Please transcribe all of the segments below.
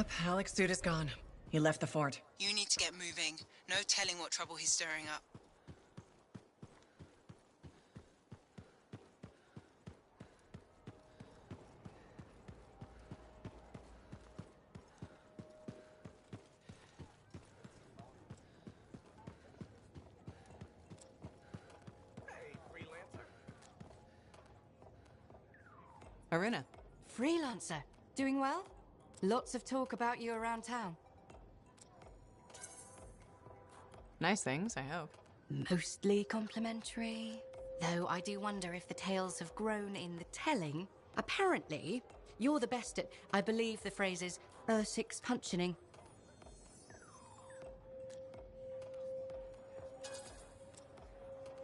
Yep, Alex dude is gone. He left the fort. You need to get moving. No telling what trouble he's stirring up. Aruna. Freelancer. Doing well? Lots of talk about you around town. Nice things, I hope. Mostly complimentary. Though I do wonder if the tales have grown in the telling. Apparently, you're the best at, I believe the phrase is, six punching.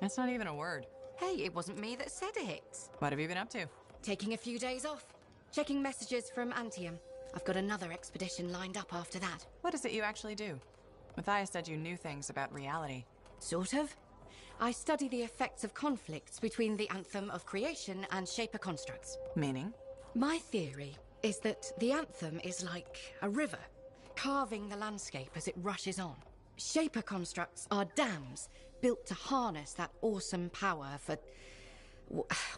That's not even a word. Hey, it wasn't me that said it. What have you been up to? Taking a few days off. Checking messages from Anthem. I've got another expedition lined up after that. What is it you actually do? Matthias said you knew things about reality. Sort of. I study the effects of conflicts between the Anthem of creation and Shaper constructs. Meaning? My theory is that the Anthem is like a river, carving the landscape as it rushes on. Shaper constructs are dams built to harness that awesome power for...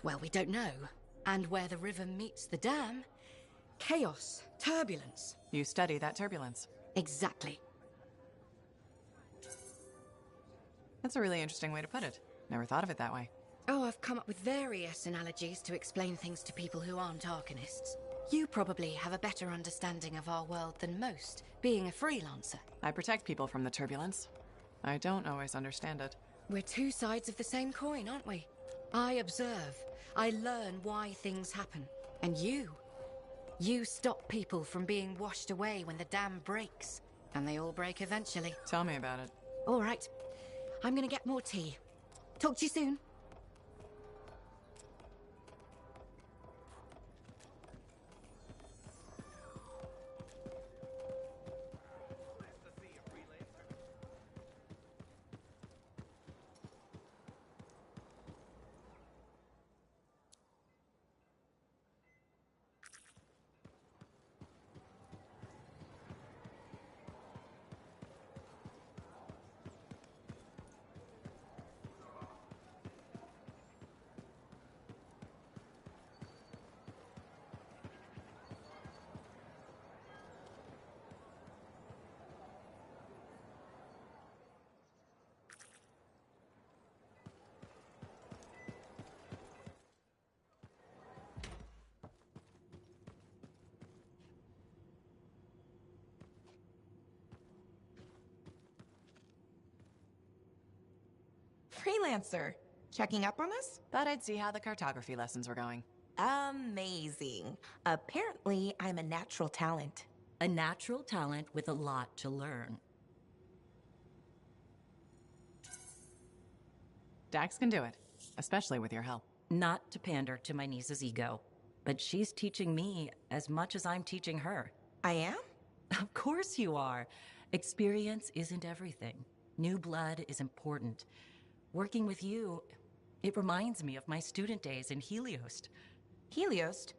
well, we don't know. And where the river meets the dam, chaos, turbulence. You study that turbulence. Exactly. That's a really interesting way to put it. Never thought of it that way. Oh, I've come up with various analogies to explain things to people who aren't Arcanists. You probably have a better understanding of our world than most, being a freelancer. I protect people from the turbulence. I don't always understand it. We're two sides of the same coin, aren't we? I observe. I learn why things happen. And you stop people from being washed away when the dam breaks. And they all break eventually. Tell me about it. All right. I'm gonna get more tea. Talk to you soon. Freelancer. Checking up on us? Thought I'd see how the cartography lessons were going. Amazing. Apparently, I'm a natural talent. A natural talent with a lot to learn. Dax can do it, especially with your help. Not to pander to my niece's ego, but she's teaching me as much as I'm teaching her. I am? Of course you are. Experience isn't everything. New blood is important. Working with you, it reminds me of my student days in Heliost. Heliost?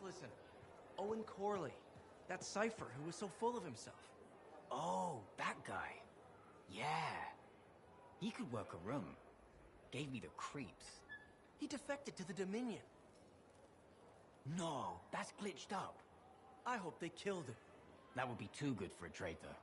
listen. Owen Corley. That cipher who was so full of himself. Oh, that guy. Yeah. He could work a room. Gave me the creeps. He defected to the Dominion. No, that's glitched up. I hope they killed him. That would be too good for a traitor.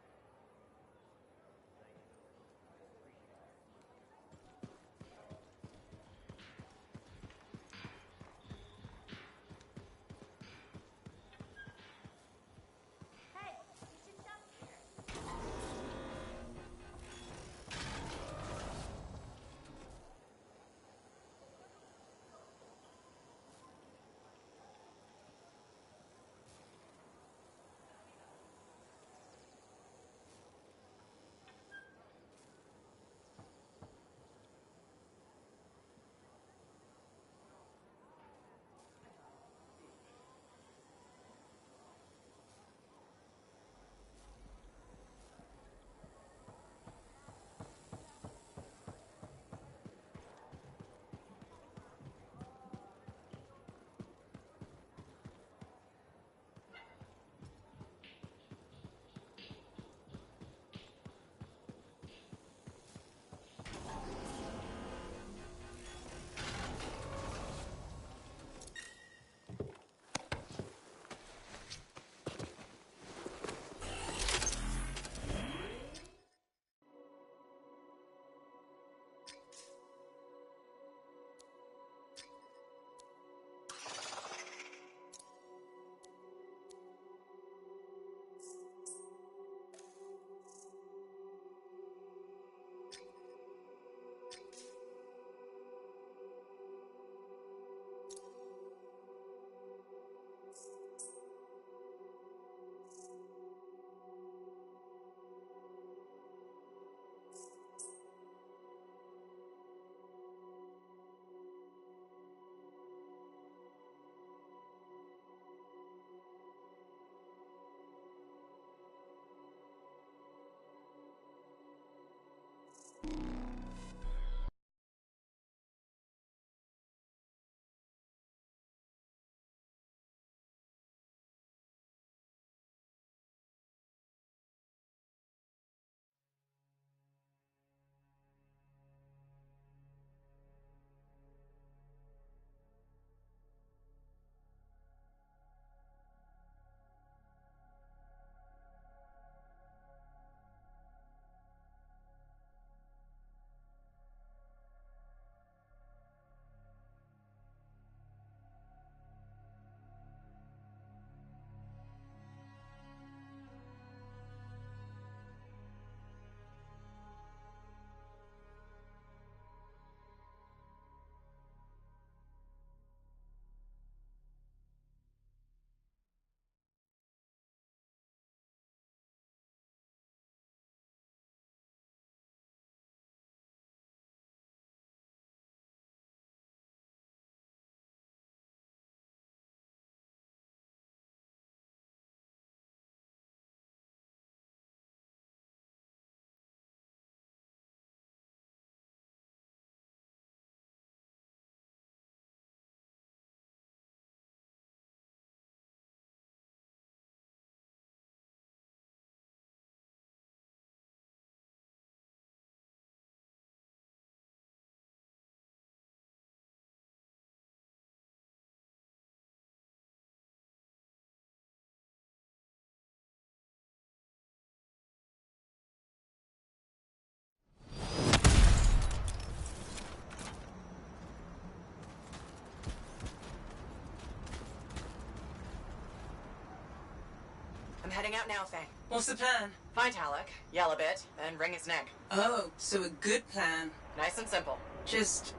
I'm heading out now, Faye. What's the plan? Find Halleck, yell a bit, then wring his neck. Oh, so a good plan. Nice and simple. Just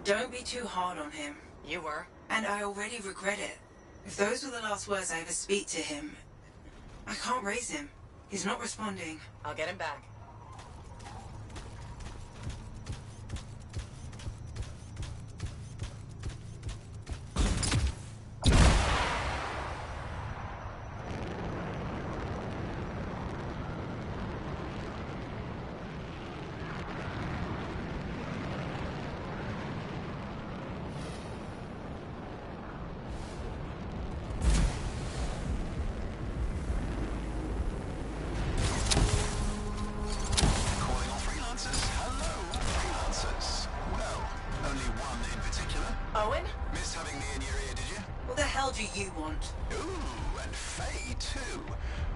don't be too hard on him. You were. And I already regret it. If those were the last words I ever speak to him, I can't raise him. He's not responding. I'll get him back. do you want? Ooh, and Faye, too.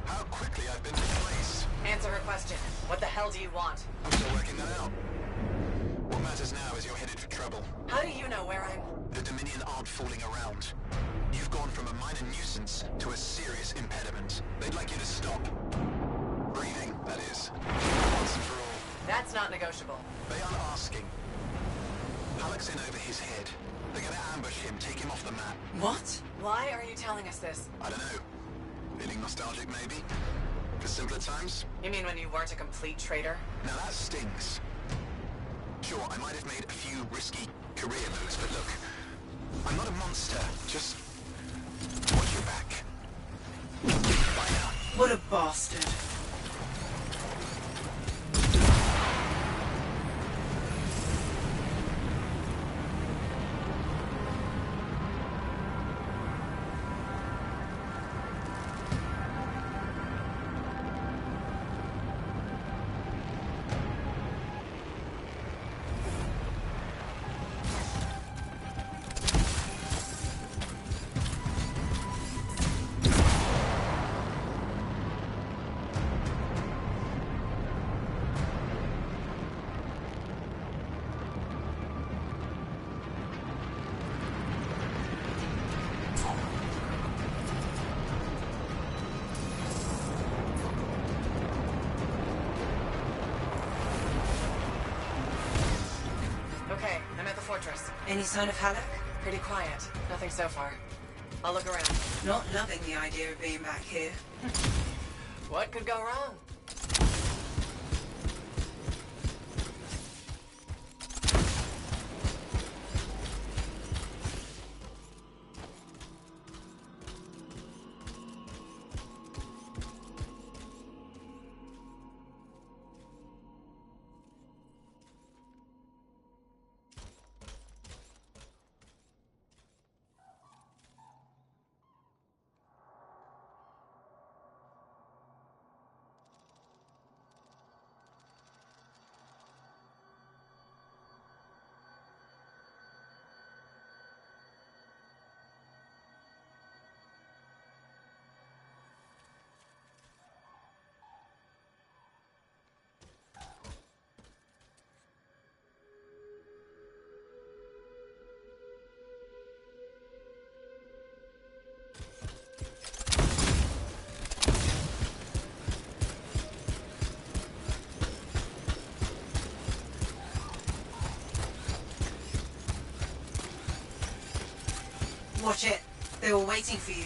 How quickly I've been replaced. Answer her question. What the hell do you want? I'm still working that out. What matters now is you're headed for trouble. How do you know where I'm... The Dominion aren't fooling around. You've gone from a minor nuisance to a serious impediment. They'd like you to stop. Breathing, that is. Once and for all. That's not negotiable. They aren't asking. Halleck's in over his head. They're gonna ambush him, take him off the map. What? Why are you telling us this? I don't know. Feeling nostalgic, maybe? For simpler times? You mean when you weren't a complete traitor? Now that stings. Sure, I might have made a few risky career moves, but look, I'm not a monster. Just watch your back. Bye now. What a bastard. Okay, I'm at the fortress. Any sign of Halleck? Pretty quiet. Nothing so far. I'll look around. Not loving the idea of being back here. What could go wrong? Watch it. They were waiting for you.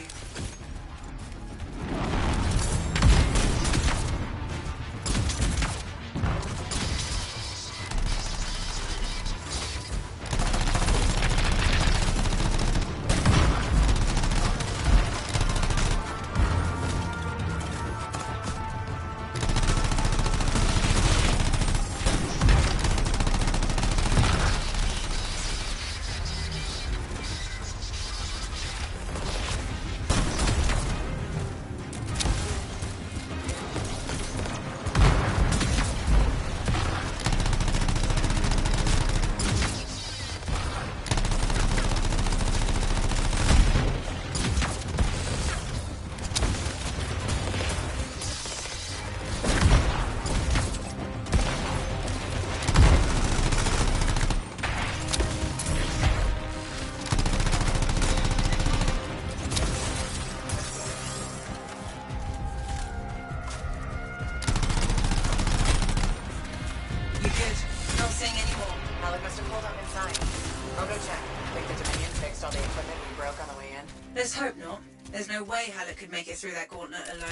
Let's hope not. There's no way Halleck could make it through that gauntlet alone.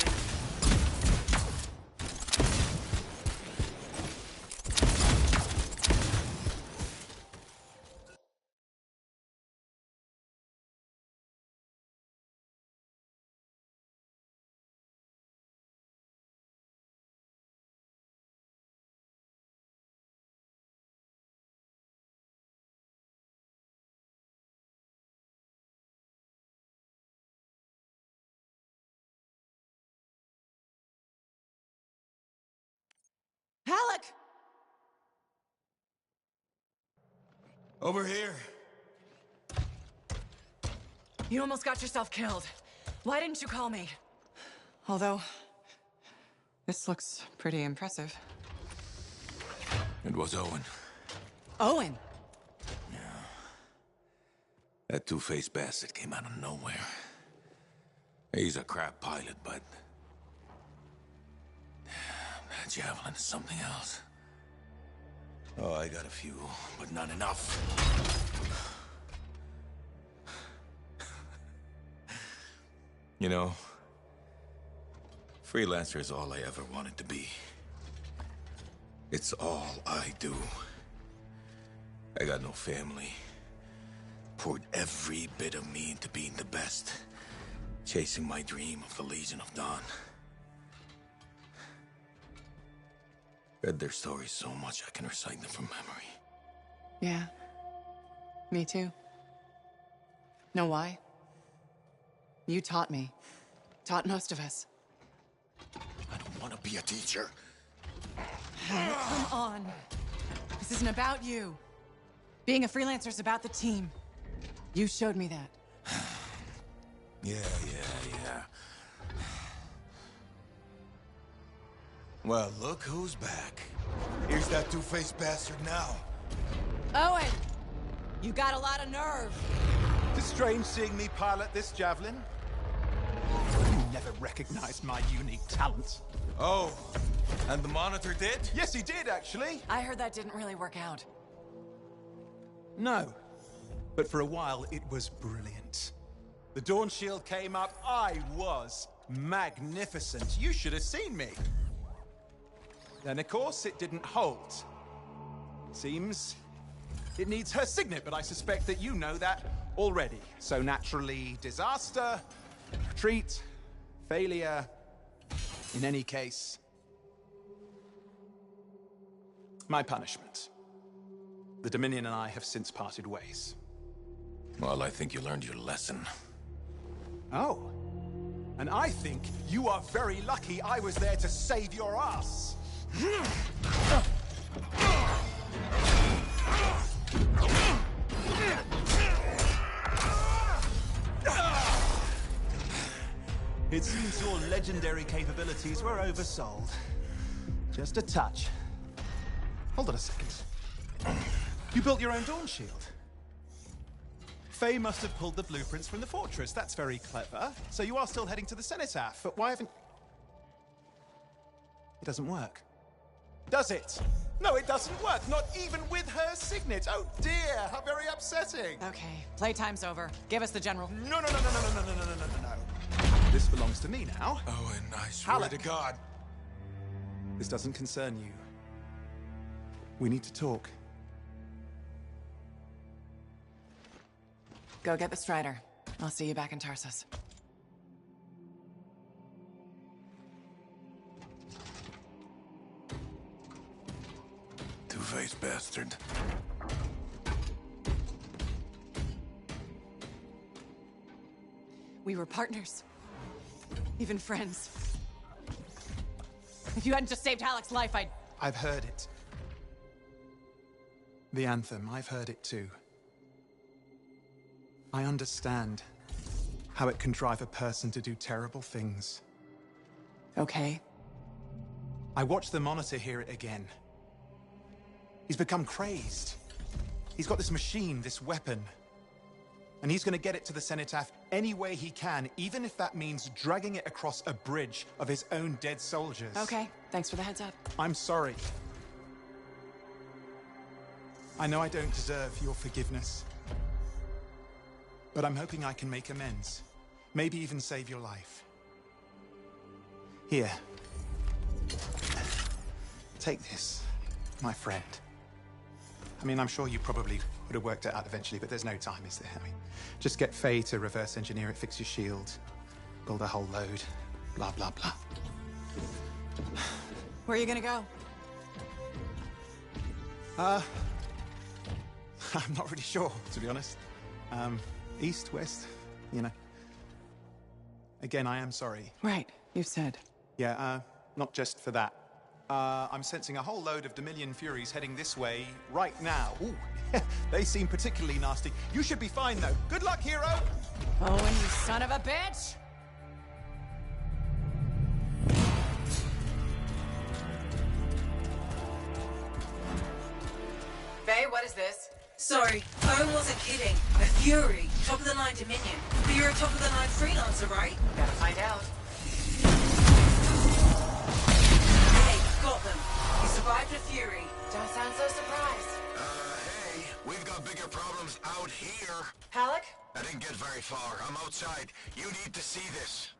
Halleck! Over here. You almost got yourself killed. Why didn't you call me? Although, this looks pretty impressive. It was Owen. Owen? Yeah. That two-faced bastard came out of nowhere. He's a crap pilot, but... that javelin is something else. Oh, I got a few, but not enough. You know, freelancer is all I ever wanted to be. It's all I do. I got no family. Poured every bit of me into being the best. Chasing my dream of the Legion of Dawn. Read their stories so much I can recite them from memory. Yeah. Me too. Know why? You taught me. Taught most of us. I don't want to be a teacher. Come on. This isn't about you. Being a freelancer is about the team. You showed me that. Yeah. Well, look who's back. Here's that two-faced bastard now. Owen! You got a lot of nerve. It's strange seeing me pilot this javelin. You never recognized my unique talent. Oh, and the monitor did? Yes, he did, actually. I heard that didn't really work out. No. But for a while, it was brilliant. The Dawn Shield came up. I was magnificent. You should have seen me. Then, of course, it didn't hold. Seems it needs her signet, but I suspect that you know that already. So naturally, disaster, retreat, failure. In any case, my punishment. The Dominion and I have since parted ways. Well, I think you learned your lesson. Oh. And I think you are very lucky I was there to save your ass. It seems your legendary capabilities were oversold. Just a touch. Hold on a second. You built your own Dawn Shield. Faye must have pulled the blueprints from the fortress. That's very clever. So you are still heading to the Cenotaph, but why haven't... It doesn't work. Does it? No, it doesn't work. Not even with her signet. Oh dear, how very upsetting. Okay, playtime's over. Give us the general. No. This belongs to me now. Oh, and I swear to God. This doesn't concern you. We need to talk. Go get the Strider. I'll see you back in Tarsus. Two-faced bastard. We were partners. Even friends. If you hadn't just saved Halleck's life, I've heard it. The Anthem, I've heard it too. I understand how it can drive a person to do terrible things. Okay. I watched the Monitor hear it again. He's become crazed. He's got this machine, this weapon. And he's gonna get it to the Cenotaph any way he can, even if that means dragging it across a bridge of his own dead soldiers. Okay, thanks for the heads up. I'm sorry. I know I don't deserve your forgiveness. But I'm hoping I can make amends. Maybe even save your life. Here. Take this, my friend. I mean, I'm sure you probably would have worked it out eventually, but there's no time, is there? I mean, just get Faye to reverse engineer it, fix your shield, build a whole load, blah, blah, blah. Where are you gonna go? I'm not really sure, to be honest. East, west, you know. Again, I am sorry. Right, you said. Yeah, not just for that. I'm sensing a whole load of Dominion Furies heading this way right now. Ooh, they seem particularly nasty. You should be fine, though. Good luck, hero! Owen, you son of a bitch! Faye, what is this? Sorry, Owen wasn't kidding. A Fury, top-of-the-line Dominion. But you're a top-of-the-line freelancer, right? Gotta find out. Hey, got them. You survived a Fury. Don't sound so surprised. Hey, we've got bigger problems out here. Halleck? I didn't get very far. I'm outside. You need to see this.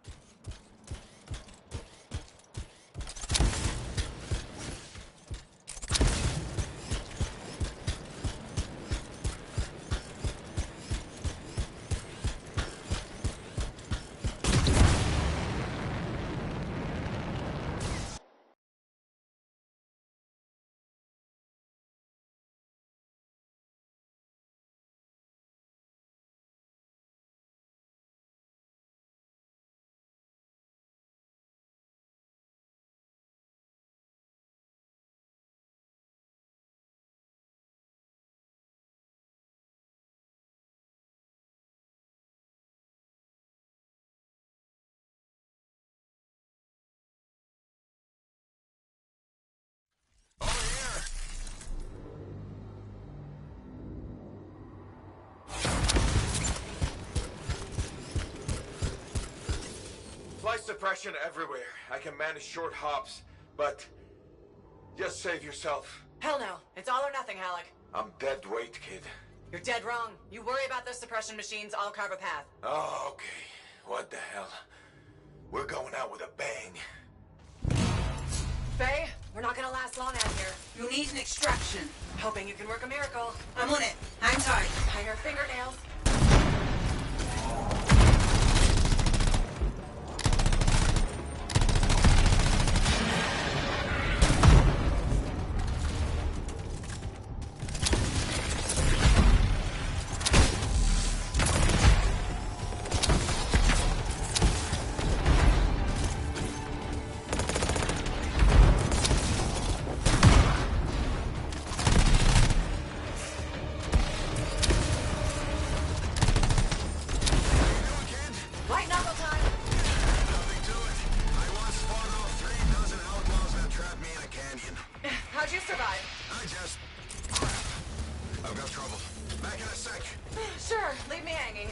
Flight suppression everywhere. I can manage short hops, but just save yourself. Hell no. It's all or nothing, Halleck. I'm dead weight, kid. You're dead wrong. You worry about those suppression machines, I'll carve a path. Oh, okay. What the hell? We're going out with a bang. Faye, we're not gonna last long out here. You'll need an extraction. Hoping you can work a miracle. I'm on it. Hang tight. Tie your fingernails. How'd you survive? Crap. I've got trouble. Back in a sec. Sure, leave me hanging.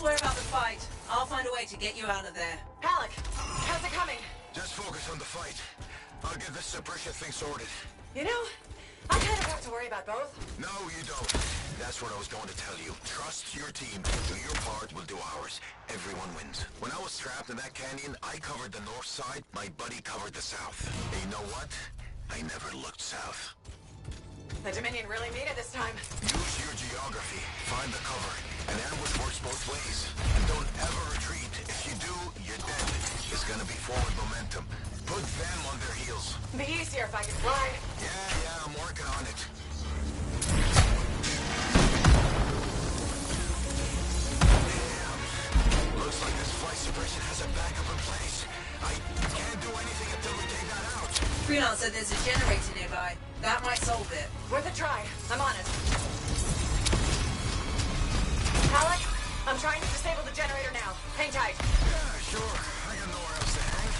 to worry about the fight. I'll find a way to get you out of there. Halleck, how's it coming? Just focus on the fight. I'll get this suppression thing sorted. You know, I kind of have to worry about both. No, you don't. That's what I was going to tell you. Trust your team. Do your part, we'll do ours. Everyone wins. When I was trapped in that canyon, I covered the north side, my buddy covered the south. And you know what? I never looked south. The Dominion really made it this time. Use your geography. Find the cover. An ambush works both ways. And don't ever retreat. If you do, you're dead. It's gonna be forward momentum. Put them on their heels. Be easier if I could fly. Yeah, I'm working on it. Damn. Looks like this flight suppression has a backup in place. I can't do anything until we take that out. Freelancer, there's a generator nearby. That might solve it. Worth a try. I'm on it. Halleck, I'm trying to disable the generator now. Hang tight. Yeah, sure. I got nowhere else to hang.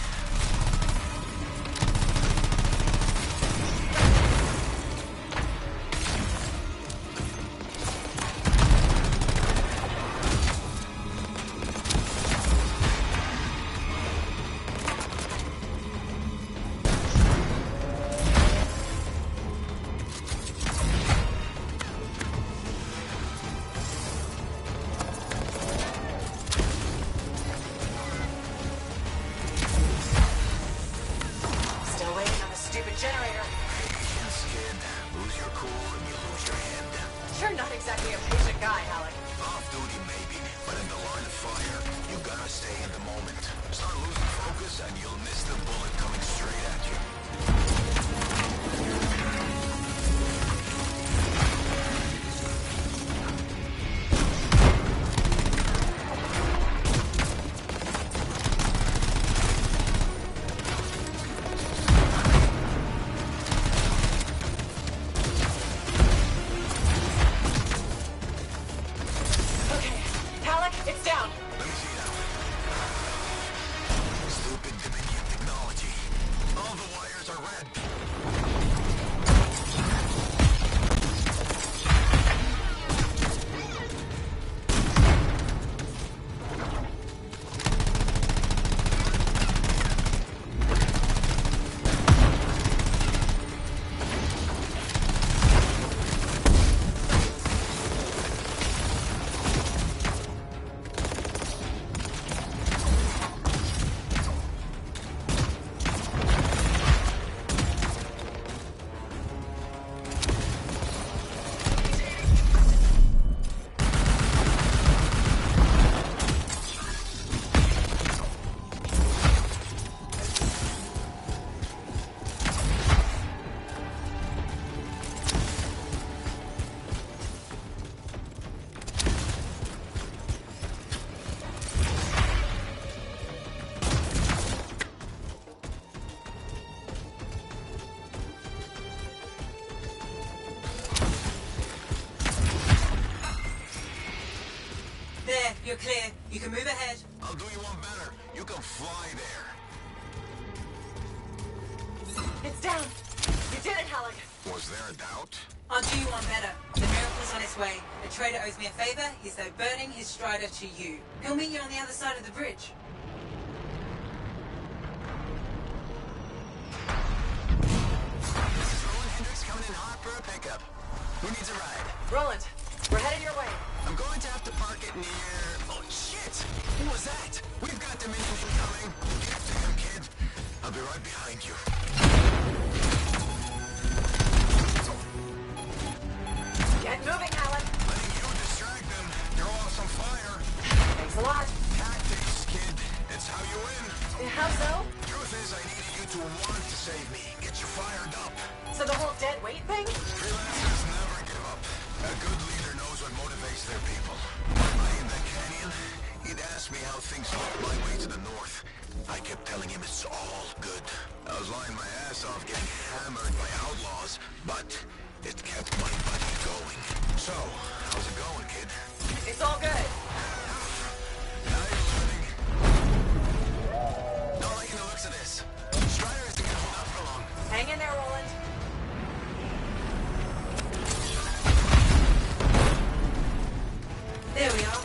You're clear. You can move ahead. I'll do you one better. You can fly there. It's down. You did it, Halleck. Was there a doubt? I'll do you one better. The miracle's on its way. The trader owes me a favor. He's though burning his strider to you. He'll meet you on the other side of the bridge. This is Roland Hendricks coming in hot for a pickup. Who needs a ride? Roland, we're headed your way. I'm going to have to park it near... Oh, shit! Who was that? We've got Dominion incoming. Get to him, kid. I'll be right behind you. Get moving, Halleck. Letting you distract them. Throw off some fire. Thanks a lot. Tactics, kid. It's how you win. How so? Truth is, I needed you to want to save me. Get you fired up. So the whole dead weight thing? Freelancers never give up. A good leader knows what motivates their people. In that canyon, he'd asked me how things looked my way to the north. I kept telling him it's all good. I was lying my ass off getting hammered by outlaws, but it kept my buddy going. So, how's it going, kid? It's all good. Now you're learning. Not liking the looks of this. Strider isn't gonna hold out for long. Hang in there, Roland. There we are.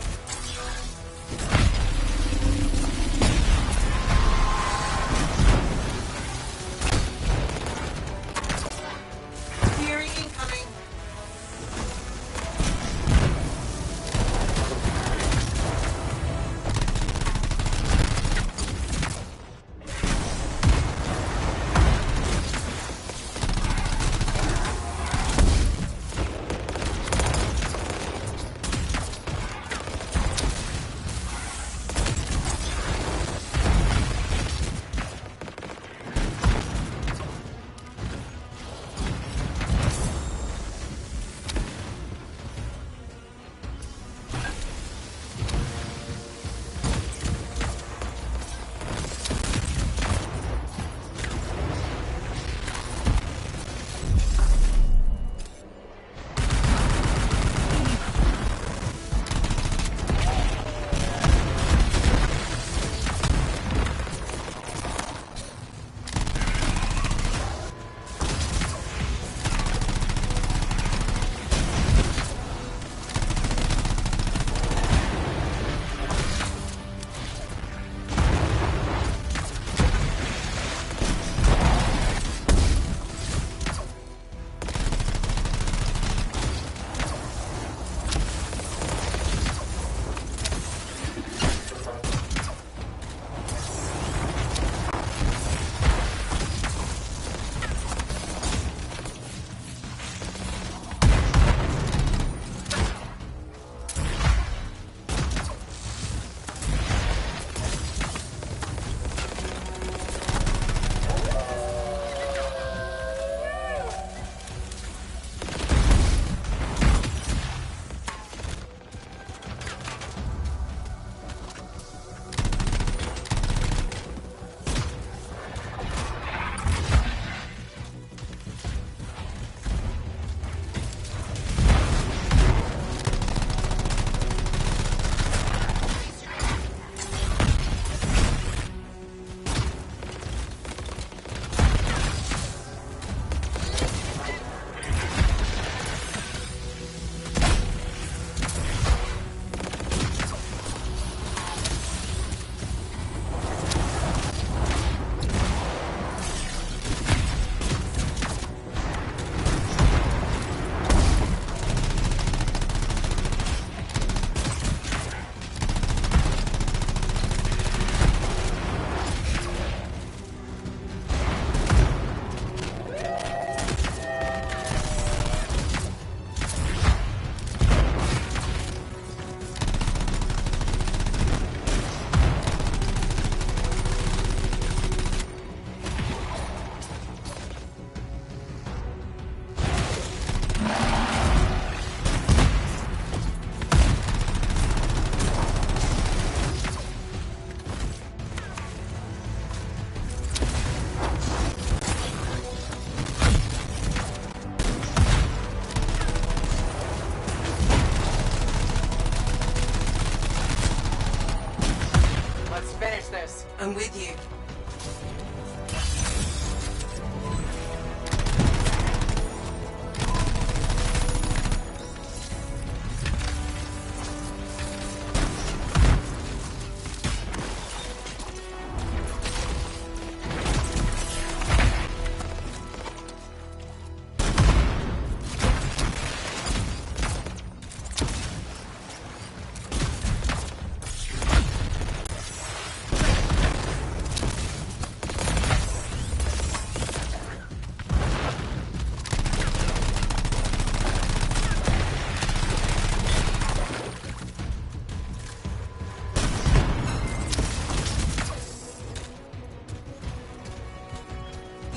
I'm with you.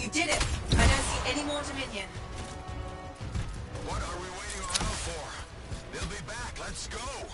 You did it! I don't see any more Dominion. What are we waiting around for? They'll be back. Let's go.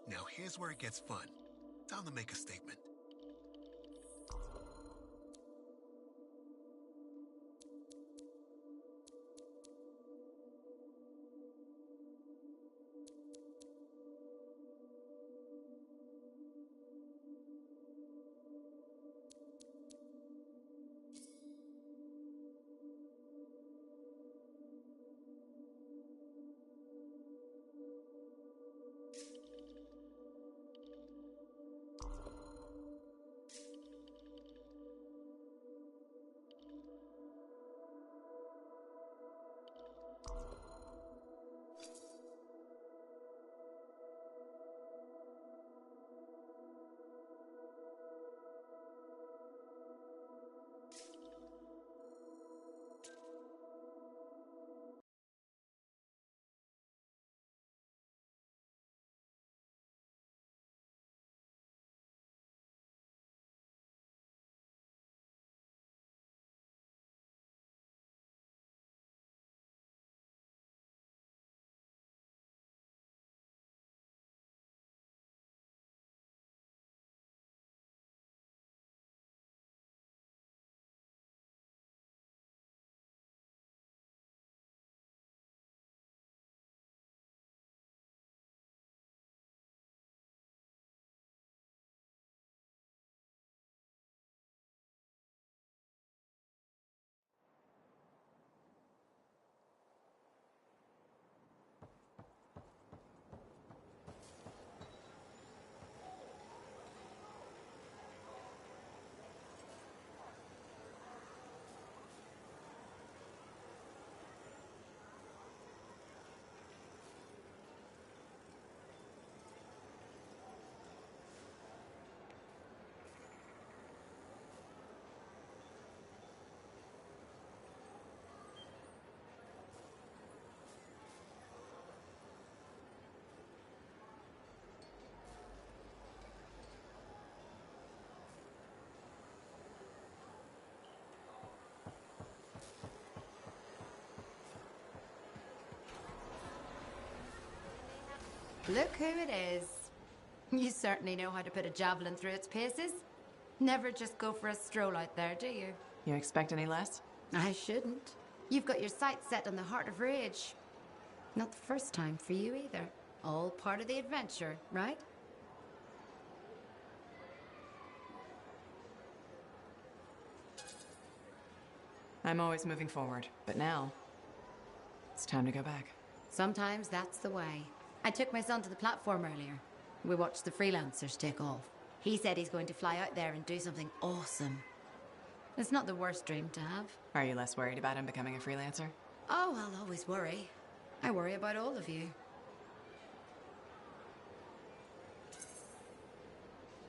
Now here's where it gets fun. Time to make a statement. Look who it is. You certainly know how to put a javelin through its paces. Never just go for a stroll out there, do you? You expect any less? I shouldn't. You've got your sights set on the Heart of Rage. Not the first time for you either. All part of the adventure, right? I'm always moving forward, but now it's time to go back. Sometimes that's the way. I took my son to the platform earlier. We watched the freelancers take off. He said he's going to fly out there and do something awesome. It's not the worst dream to have. Are you less worried about him becoming a freelancer? Oh, I'll always worry. I worry about all of you.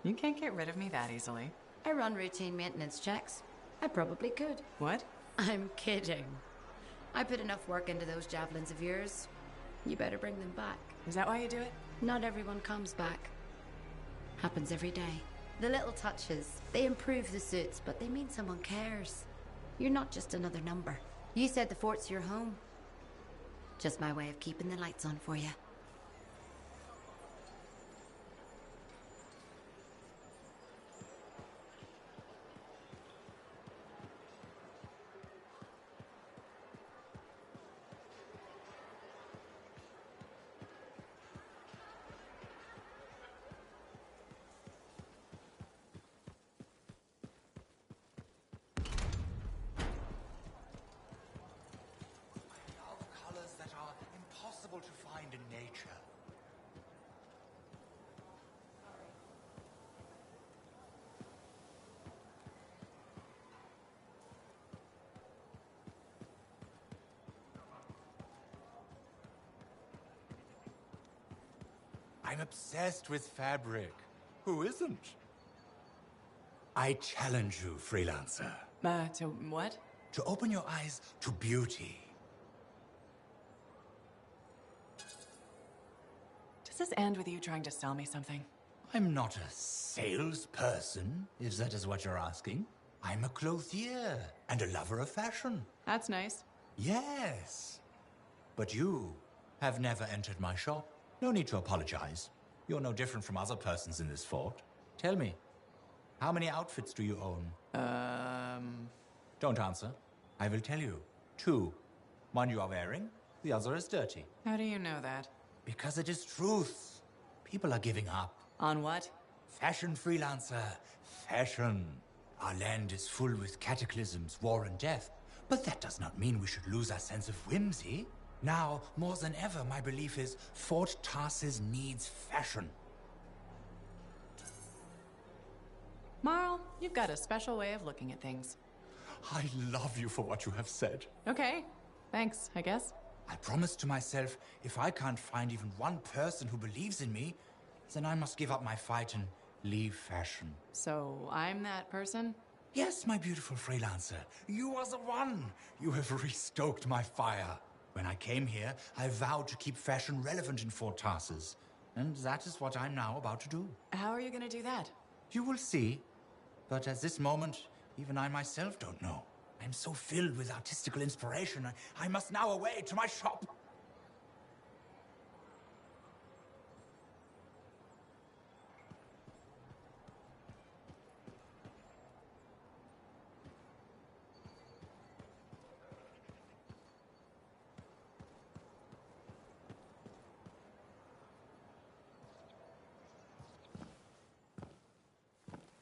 You can't get rid of me that easily. I run routine maintenance checks. I probably could. What? I'm kidding. I put enough work into those javelins of yours. You better bring them back. Is that why you do it? Not everyone comes back. Happens every day. The little touches, they improve the suits, but they mean someone cares. You're not just another number. You said the fort's your home. Just my way of keeping the lights on for you. To find in nature. I'm obsessed with fabric. Who isn't? I challenge you, freelancer. To what? To open your eyes to beauty. Does this end with you trying to sell me something? I'm not a salesperson, if that is what you're asking. I'm a clothier and a lover of fashion. That's nice. Yes. But you have never entered my shop. No need to apologize. You're no different from other persons in this fort. Tell me, how many outfits do you own? Don't answer. I will tell you. 2. One you are wearing, the other is dirty. How do you know that? Because it is truth. People are giving up. On what? Fashion, freelancer. Fashion. Our land is full with cataclysms, war and death. But that does not mean we should lose our sense of whimsy. Now, more than ever, my belief is Fort Tarsis needs fashion. Marl, you've got a special way of looking at things. I love you for what you have said. Okay. Thanks, I guess. I promised to myself, if I can't find even one person who believes in me, then I must give up my fight and leave fashion. So, I'm that person? Yes, my beautiful freelancer. You are the one. You have restoked my fire. When I came here, I vowed to keep fashion relevant in Fort Tarsis. And that is what I'm now about to do. How are you going to do that? You will see. But at this moment, even I myself don't know. I'm so filled with artistical inspiration, I must now away to my shop.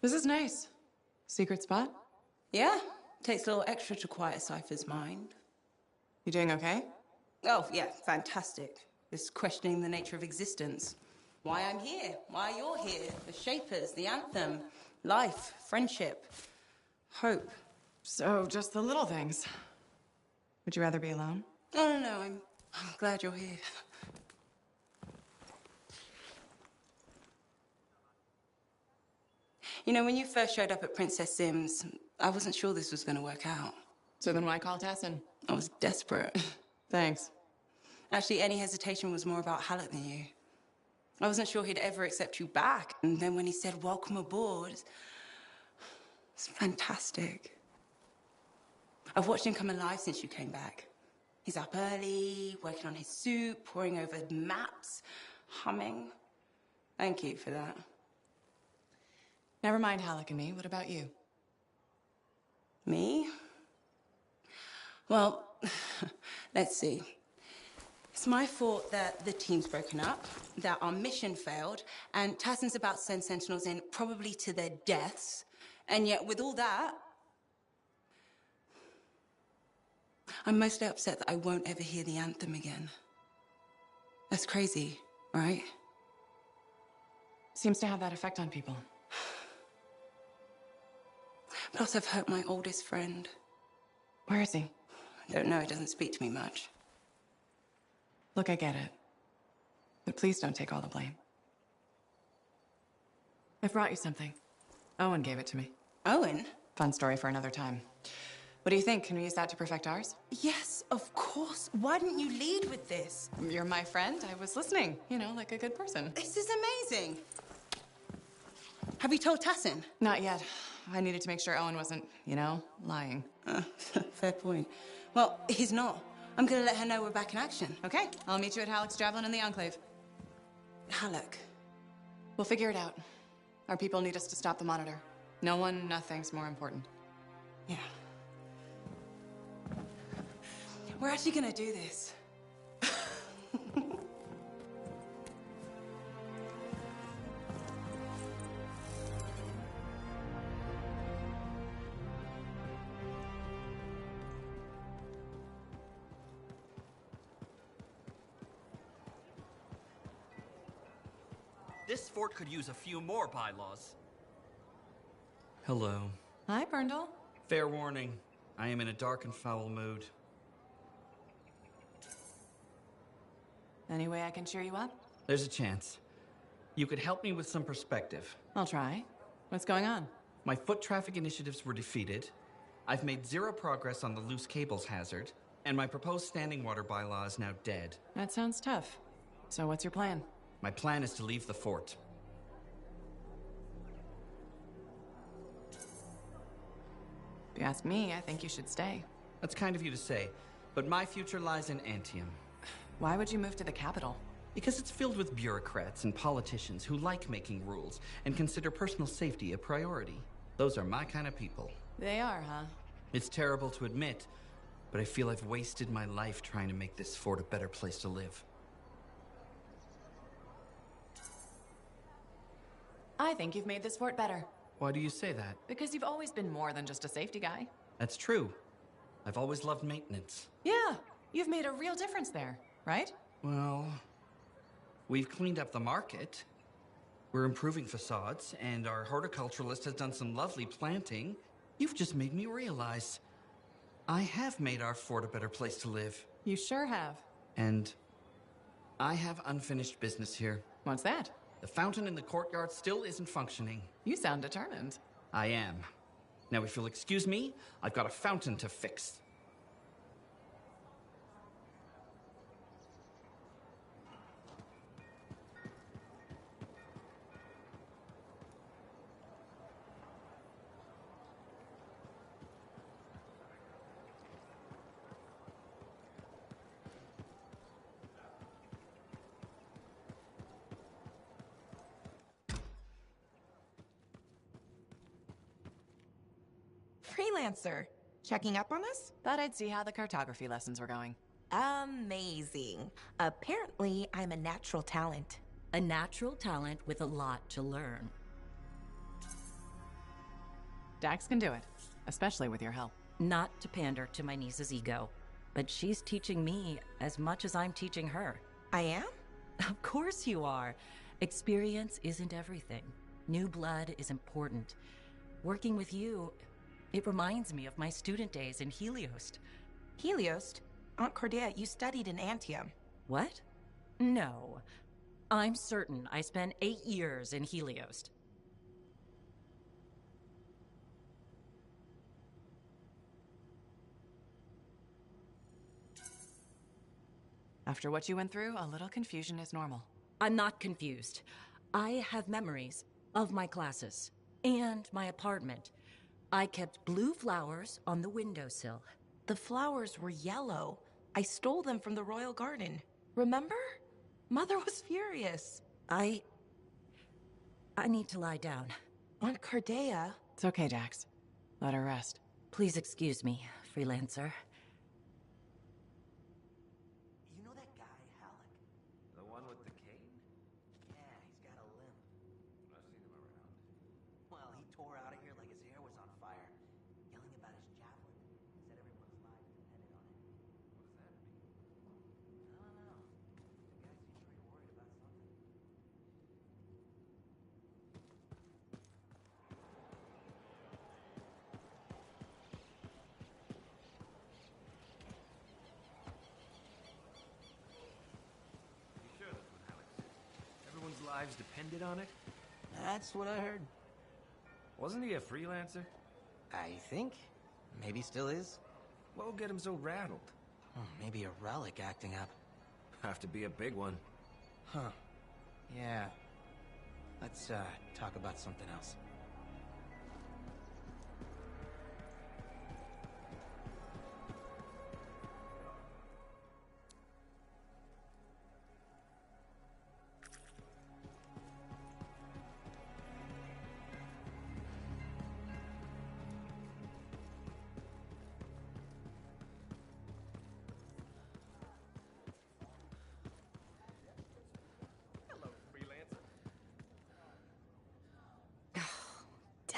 This is nice. Secret spot? Yeah. Takes a little extra to quiet Cypher's mind. You doing okay? Oh, yeah, fantastic. Just questioning the nature of existence. Why I'm here, why you're here, the Shapers, the Anthem, life, friendship, hope. So, just the little things. Would you rather be alone? No, I'm glad you're here. You know, when you first showed up at Princess Sim's, I wasn't sure this was going to work out. So then why call Tassin? I was desperate. Thanks. Actually, any hesitation was more about Halleck than you. I wasn't sure he'd ever accept you back. And then when he said, welcome aboard, it's fantastic. I've watched him come alive since you came back. He's up early, working on his suit, poring over maps, humming. Thank you for that. Never mind Halleck and me. What about you? Me? Well, let's see. It's my fault that the team's broken up, that our mission failed, and Tassin's about to send Sentinels in, probably to their deaths. And yet, with all that, I'm mostly upset that I won't ever hear the anthem again. That's crazy, right? Seems to have that effect on people. Plus, I've hurt my oldest friend. Where is he? I don't know, he doesn't speak to me much. Look, I get it. But please don't take all the blame. I brought you something. Owen gave it to me. Owen? Fun story for another time. What do you think? Can we use that to perfect ours? Yes, of course. Why didn't you lead with this? You're my friend. I was listening, you know, like a good person. This is amazing. Have you told Tassin? Not yet. I needed to make sure Owen wasn't, you know, lying. Fair point. Well, he's not. I'm gonna let her know we're back in action. Okay, I'll meet you at Halleck's Javelin in the Enclave. Halleck? We'll figure it out. Our people need us to stop the Monitor. No one, nothing's more important. Yeah. We're actually gonna do this. This fort could use a few more bylaws. Hello. Hi, Burndle. Fair warning, I am in a dark and foul mood. Any way I can cheer you up? There's a chance. You could help me with some perspective. I'll try. What's going on? My foot traffic initiatives were defeated. I've made zero progress on the loose cables hazard, and my proposed standing water bylaw is now dead. That sounds tough. So what's your plan? My plan is to leave the fort. If you ask me, I think you should stay. That's kind of you to say, but my future lies in Anthem. Why would you move to the capital? Because it's filled with bureaucrats and politicians who like making rules and consider personal safety a priority. Those are my kind of people. They are, huh? It's terrible to admit, but I feel I've wasted my life trying to make this fort a better place to live. I think you've made this fort better. Why do you say that? Because you've always been more than just a safety guy. That's true. I've always loved maintenance. Yeah, you've made a real difference there, right? Well, we've cleaned up the market. We're improving facades, and our horticulturalist has done some lovely planting. You've just made me realize I have made our fort a better place to live. You sure have. And I have unfinished business here. What's that? The fountain in the courtyard still isn't functioning. You sound determined. I am. Now, if you'll excuse me, I've got a fountain to fix. Freelancer, checking up on us? Thought I'd see how the cartography lessons were going. Amazing. Apparently, I'm a natural talent. A natural talent with a lot to learn. Dax can do it, especially with your help. Not to pander to my niece's ego, but she's teaching me as much as I'm teaching her. I am? Of course you are. Experience isn't everything. New blood is important. Working with you, it reminds me of my student days in Heliost. Heliost? Aunt Cordelia, you studied in Anthem. What? No. I'm certain I spent 8 years in Heliost. After what you went through, a little confusion is normal. I'm not confused. I have memories of my classes and my apartment. I kept blue flowers on the windowsill. The flowers were yellow. I stole them from the royal garden. Remember? Mother was furious. I need to lie down. Aunt Cordelia. It's okay, Dax. Let her rest. Please excuse me, freelancer. You know that guy, Halleck? The one with the cane? Yeah, he's got a limp. I've seen him around. Well, he tore out of here like his hair was on fire, yelling about his javelin. Said everyone's lives depended on it. What does that mean? I don't know. The guy seemed pretty worried about something. Everyone's lives depended on it? That's what I heard. Wasn't he a freelancer? I think. Maybe still is. What would get him so rattled? Maybe a relic acting up. Have to be a big one. Huh. Yeah. Let's, talk about something else.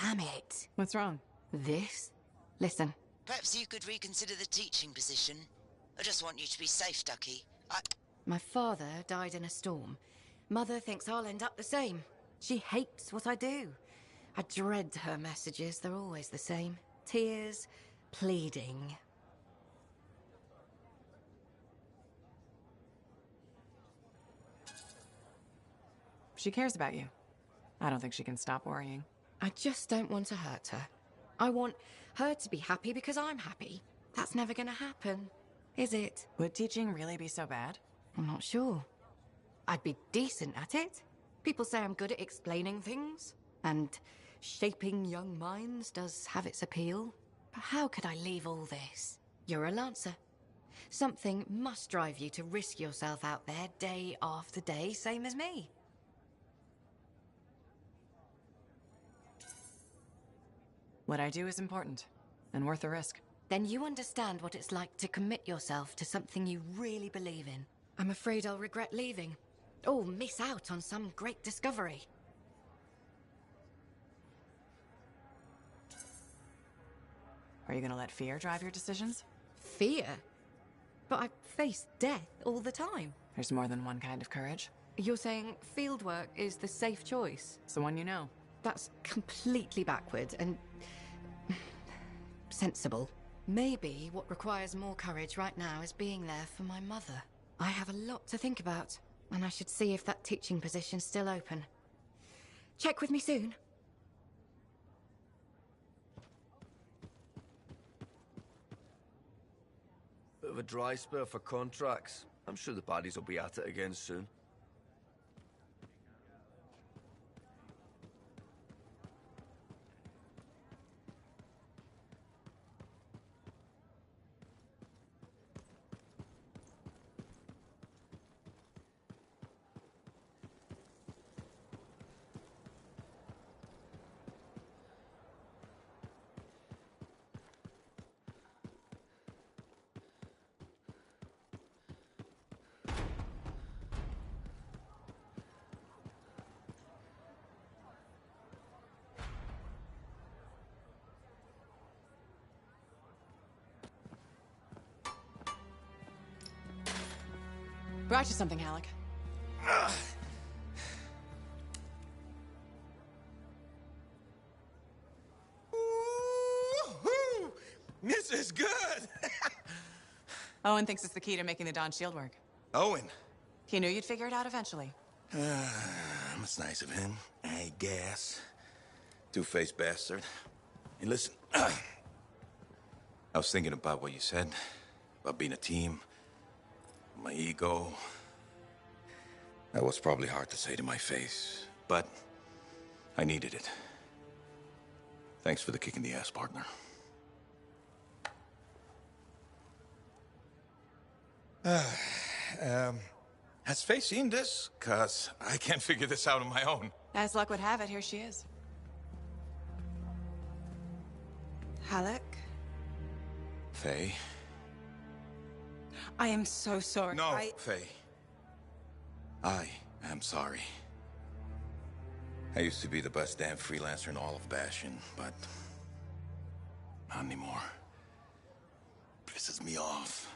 Damn it. What's wrong? This? Listen. Perhaps you could reconsider the teaching position. I just want you to be safe, Ducky. My father died in a storm. Mother thinks I'll end up the same. She hates what I do. I dread her messages. They're always the same. Tears, pleading. She cares about you. I don't think she can stop worrying. I just don't want to hurt her. I want her to be happy because I'm happy. That's never gonna happen, is it? Would teaching really be so bad? I'm not sure. I'd be decent at it. People say I'm good at explaining things, and shaping young minds does have its appeal. But how could I leave all this? You're a Lancer. Something must drive you to risk yourself out there day after day, same as me. What I do is important, and worth the risk. Then you understand what it's like to commit yourself to something you really believe in. I'm afraid I'll regret leaving, or miss out on some great discovery. Are you gonna let fear drive your decisions? Fear? But I face death all the time. There's more than one kind of courage. You're saying fieldwork is the safe choice? It's the one you know. That's completely backward and sensible. Maybe what requires more courage right now is being there for my mother. I have a lot to think about, and I should see if that teaching position's still open. Check with me soon. Bit of a dry spell for contracts. I'm sure the baddies will be at it again soon. Brought you something, Halleck. Woo-hoo! This is good! Owen thinks it's the key to making the Dawn shield work. Owen. He knew you'd figure it out eventually. That's nice of him, I guess. Two-faced bastard. Hey, listen. I was thinking about what you said, about being a team, my ego. That was probably hard to say to my face, but I needed it. Thanks for the kick in the ass, partner. Has Faye seen this? 'Cause I can't figure this out on my own. As luck would have it, here she is. Halleck? Faye? I am so sorry. No, Faye. I am sorry. I used to be the best damn freelancer in all of Bastion, but not anymore. Pisses me off.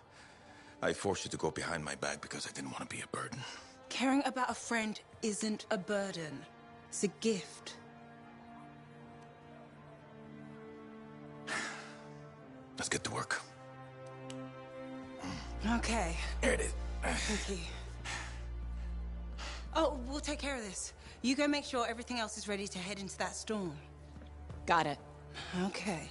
I forced you to go behind my back because I didn't want to be a burden. Caring about a friend isn't a burden. It's a gift. Let's get to work. Okay. Here it is. Thank you. Oh, we'll take care of this. You go make sure everything else is ready to head into that storm. Got it. Okay.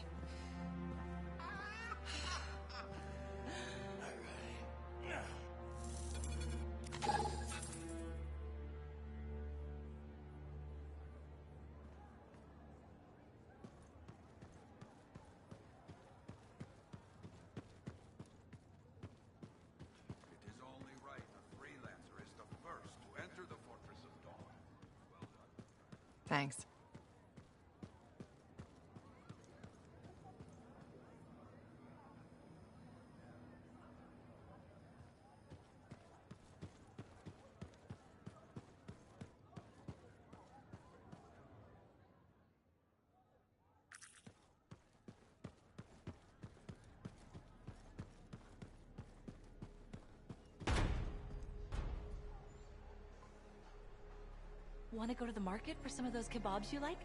Thanks. Want to go to the market for some of those kebabs you like?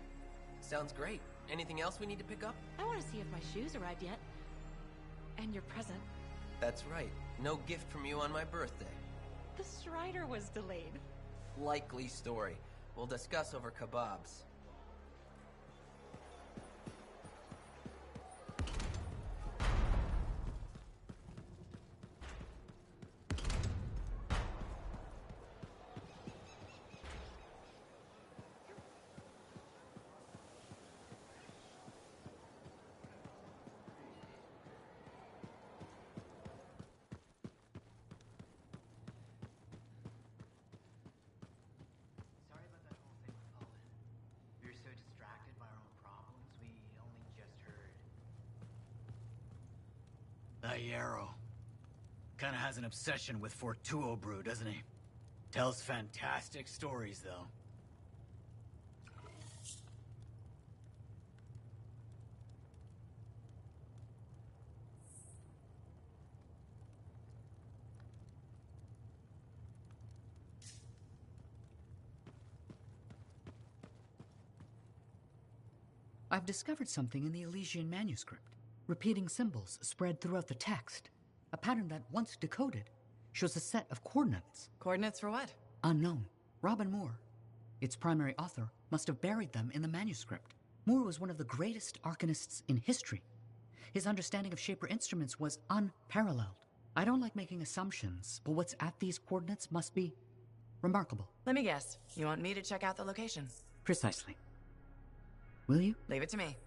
Sounds great. Anything else we need to pick up? I want to see if my shoes arrived yet. And your present. That's right. No gift from you on my birthday. The Strider was delayed. Likely story. We'll discuss over kebabs. guy Yarrow. Kinda has an obsession with Fortuo brew, doesn't he? Tells fantastic stories, though. I've discovered something in the Elysian manuscript. Repeating symbols spread throughout the text. A pattern that, once decoded, shows a set of coordinates. Coordinates for what? Unknown. Robin Moore, its primary author, must have buried them in the manuscript. Moore was one of the greatest arcanists in history. His understanding of Shaper instruments was unparalleled. I don't like making assumptions, but what's at these coordinates must be remarkable. Let me guess. You want me to check out the location? Precisely. Will you? Leave it to me.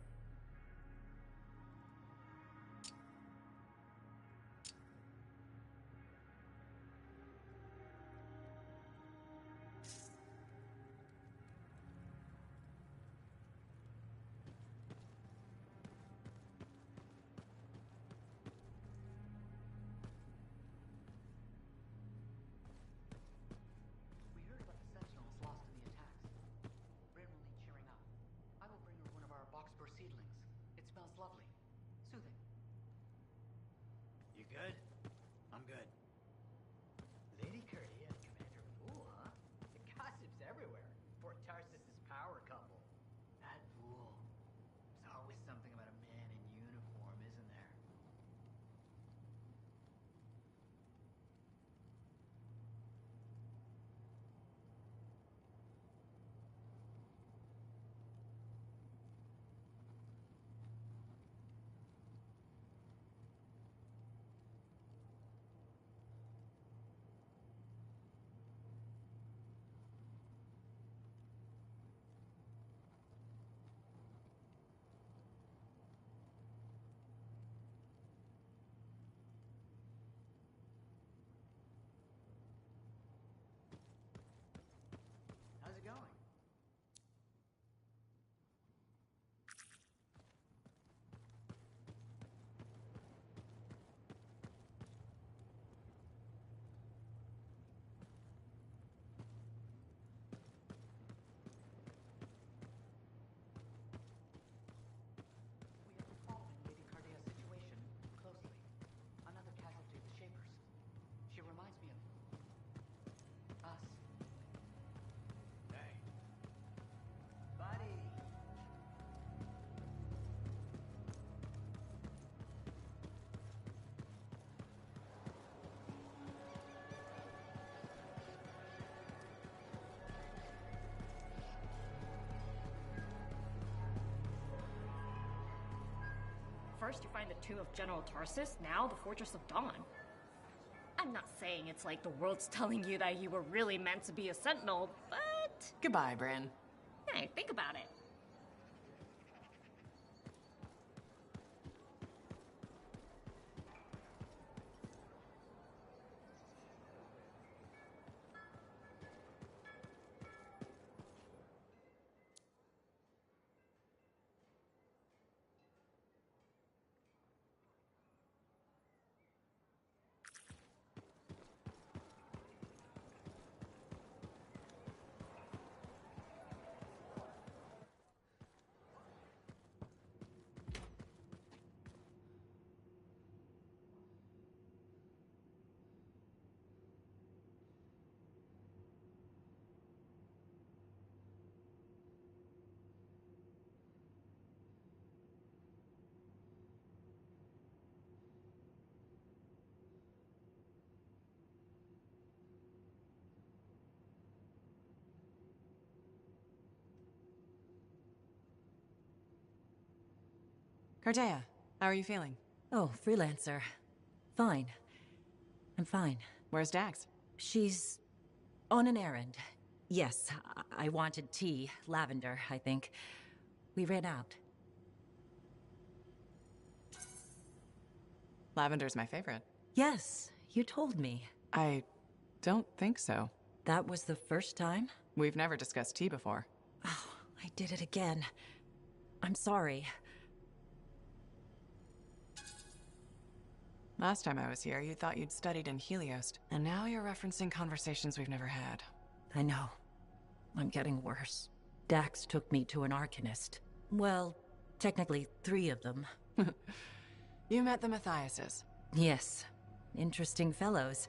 You good? I'm good. Lady Curdy and Commander Fool, huh? The gossip's everywhere. Fort Tarsis' power couple. That Fool. There's always something about a man in uniform, isn't there? How's it going? We have been following Lady Cardea's situation closely. Another casualty of the Shapers. She reminds me of us. Hey. Buddy. First you find the tomb of General Tarsis, now the Fortress of Dawn. I'm not saying it's like the world's telling you that you were really meant to be a sentinel, but... Goodbye, Bran. Hey, think about it. Cardea, how are you feeling? Oh, freelancer. Fine. I'm fine. Where's Dax? She's on an errand. Yes, I wanted tea. Lavender, I think. We ran out. Lavender's my favorite. Yes, you told me. I don't think so. That was the first time? We've never discussed tea before. Oh, I did it again. I'm sorry. Last time I was here, you thought you'd studied in Helios, and now you're referencing conversations we've never had. I know. I'm getting worse. Dax took me to an Arcanist. Well, technically 3 of them. You met the Matthiases. Yes. Interesting fellows.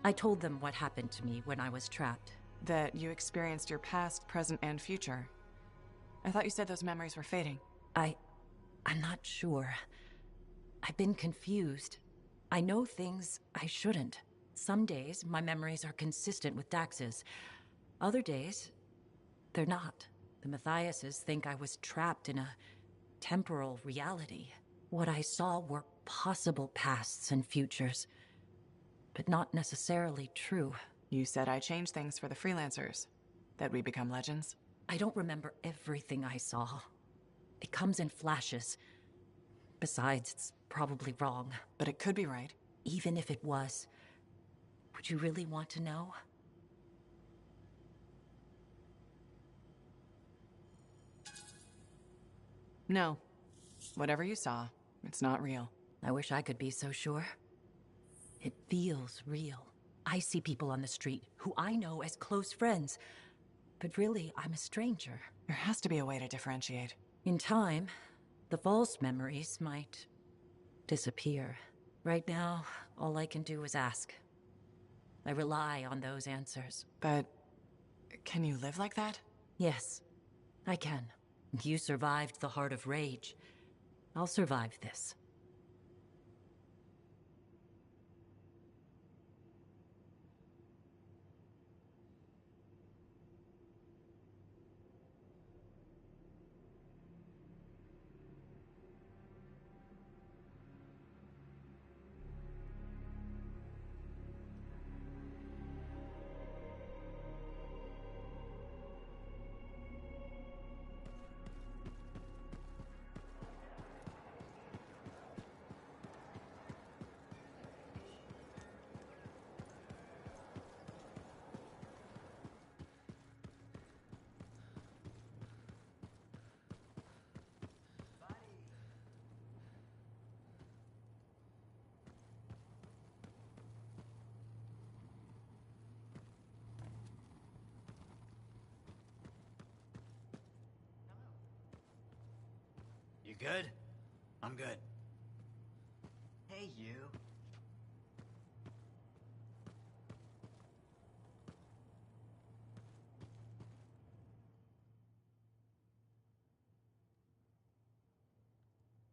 I told them what happened to me when I was trapped. That you experienced your past, present, and future. I thought you said those memories were fading. I'm not sure. I've been confused. I know things I shouldn't. Some days, my memories are consistent with Dax's. Other days, they're not. The Matthiases think I was trapped in a temporal reality. What I saw were possible pasts and futures, but not necessarily true. You said I changed things for the freelancers. That we become legends? I don't remember everything I saw. It comes in flashes. Besides, it's probably wrong. But it could be right. Even if it was, would you really want to know? No. Whatever you saw, it's not real. I wish I could be so sure. It feels real. I see people on the street who I know as close friends, but really, I'm a stranger. There has to be a way to differentiate. In time, the false memories might disappear. Right now, all I can do is ask. I rely on those answers. But can you live like that? Yes, I can. You survived the Heart of Rage. I'll survive this. You good? I'm good. Hey, you.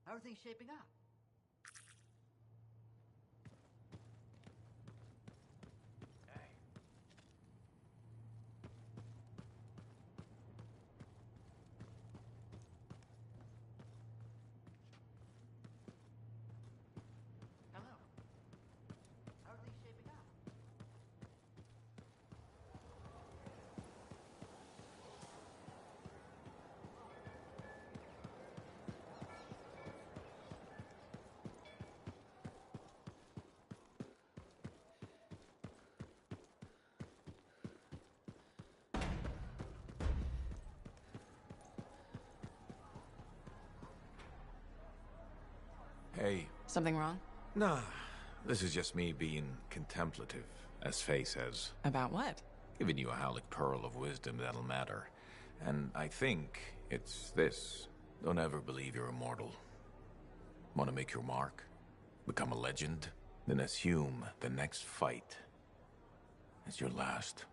How are things shaping up? Hey. Something wrong? Nah, this is just me being contemplative, as Faye says. About what? Giving you a Halleck pearl of wisdom that'll matter. And I think it's this. Don't ever believe you're immortal. Want to make your mark? Become a legend? Then assume the next fight is your last.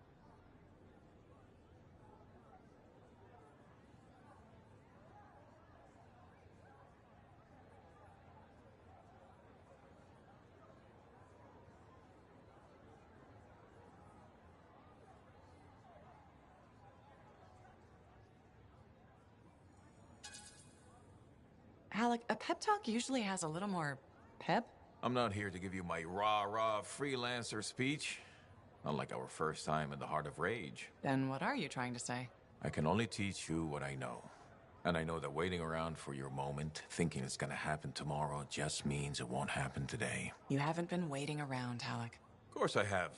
Halleck, a pep talk usually has a little more pep. I'm not here to give you my rah-rah freelancer speech. Not like our first time in the Heart of Rage. Then what are you trying to say? I can only teach you what I know. And I know that waiting around for your moment, thinking it's gonna happen tomorrow, just means it won't happen today. You haven't been waiting around, Halleck. Of course I have.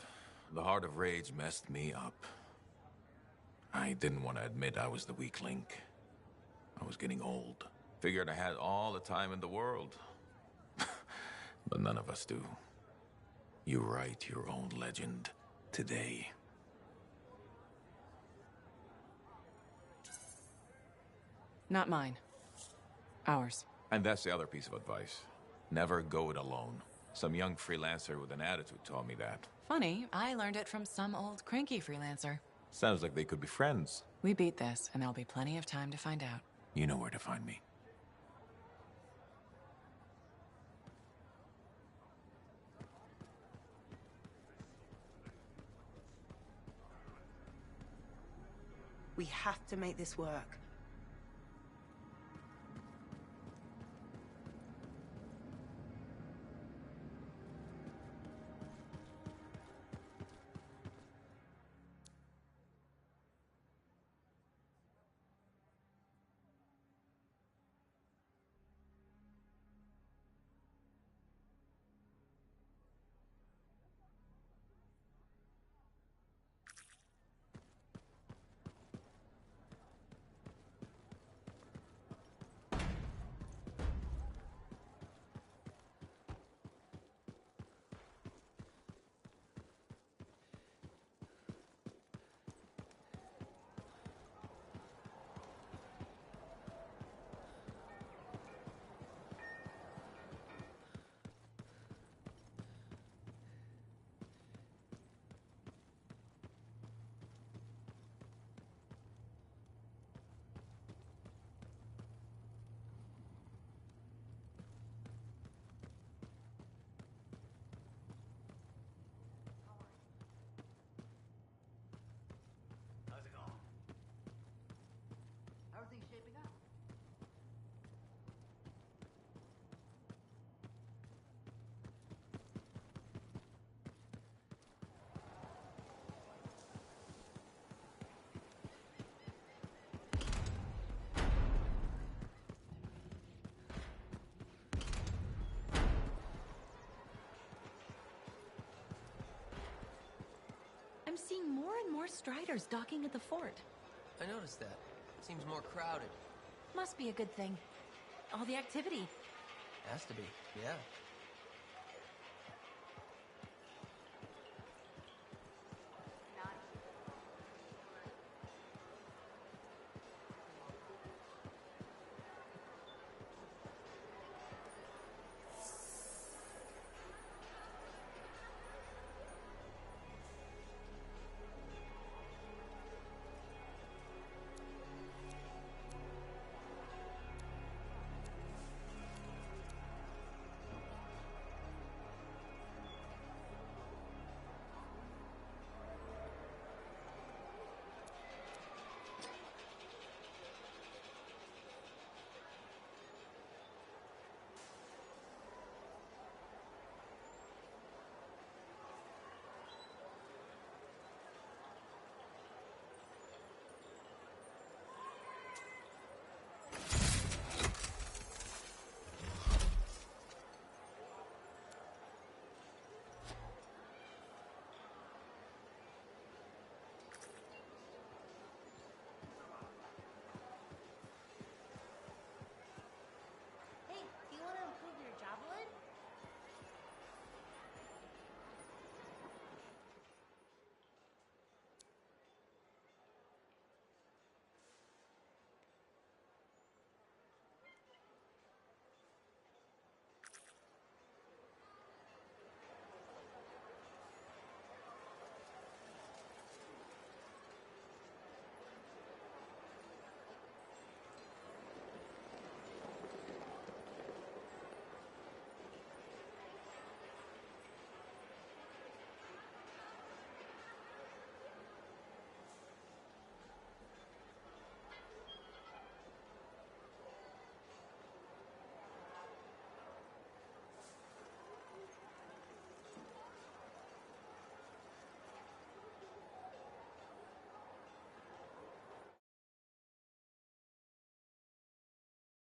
The Heart of Rage messed me up. I didn't want to admit I was the weak link. I was getting old. Figured I had all the time in the world. But none of us do. You write your own legend today. Not mine. Ours. And that's the other piece of advice. Never go it alone. Some young freelancer with an attitude taught me that. Funny, I learned it from some old cranky freelancer. Sounds like they could be friends. We beat this, and there'll be plenty of time to find out. You know where to find me. We have to make this work. I'm seeing more and more Striders docking at the fort. I noticed that. Seems more crowded. Must be a good thing. All the activity. Has to be, yeah.